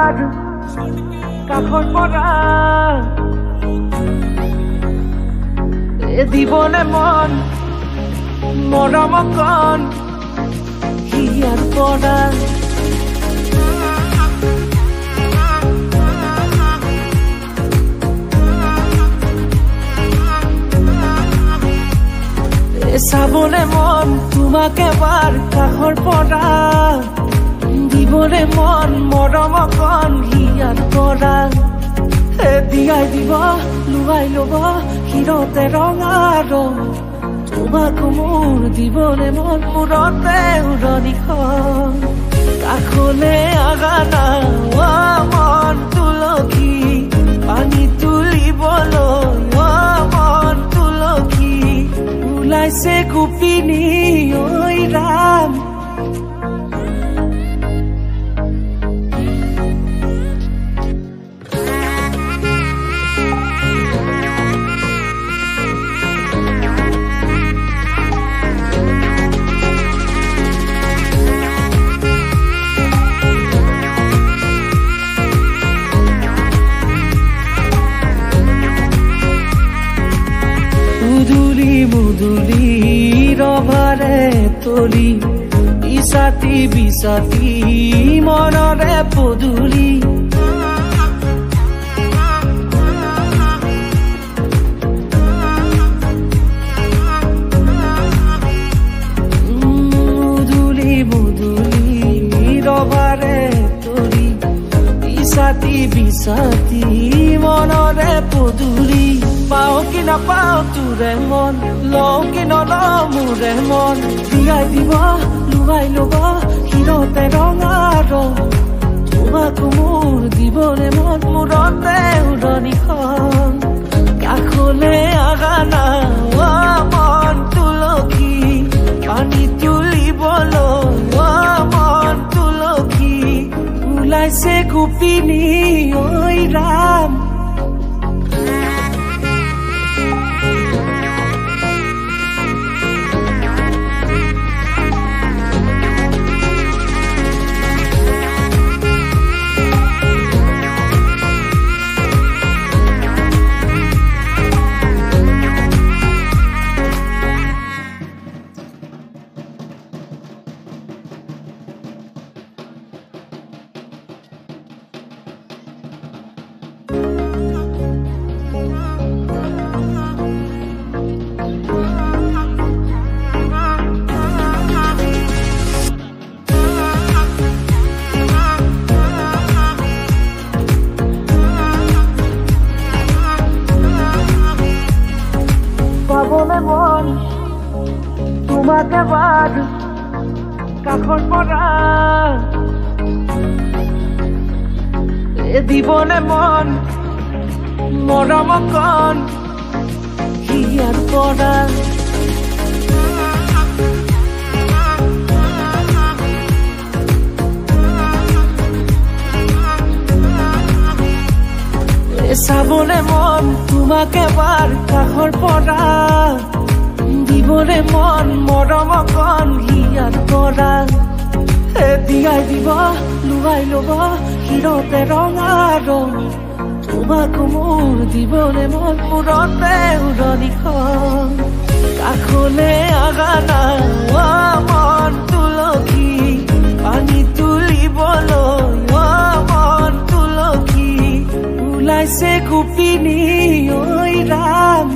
এবাৰ কাষৰ পৰা দিবনে মন মৰম কণ হিয়াৰ পৰা চাবনে মন তোমাক এবাৰ কাষৰ পৰা দিবনে মন মৰম কণ হিয়াৰ পৰা দিয়াই দিব লুৱাই ল'ব হিৰতে ৰঙা ৰং তোমাক মোৰ দিবনে মন মূৰতে উৰণিখন কাষলে আগানা মন তুলসী পানী তুলিবলৈ মন তুলসী ওলাইছে গোপিনী ঐ ৰাম মুদুলি ৰভাৰে তলি ইছাতি বিছাতি মনৰে পদুলি মুদুলি ৰভাৰে তলি ইছাতি বিছাতি মনৰে পদুলি পাও কি নাপাও তোৰে মন লও কি নলও মোৰে মন দিয়াই দিব লুৱাই ল'ব হিৰতে ৰঙা ৰং তোমাক মোৰ দিবনে মন মূৰতে উৰণিখন কাষলে আগানা মন তুলসী পানী তুলিবলৈ মন তুলসী ওলাইছে গোপিনী ঐ ৰাম পাবনে মন তোমাক এবাৰ কাষৰ পৰা দিবনে মন মৰম কণ হিয়াৰ পৰা চাবনে মন তোমাক এবাৰ কাষৰ পৰা দিবনে মন মৰম কণ হিয়াৰ পৰা দিয়াই দিব লুৱাই ল'ব হিৰতে ৰঙা ৰং তোমাক মোৰ দিবনে মন মূৰতে উৰণিখন কাষলে আগানা মন তুলসী পানী তুলিবলৈ মন তুলসী ওলাইছে গোপিনী ঐ ৰাম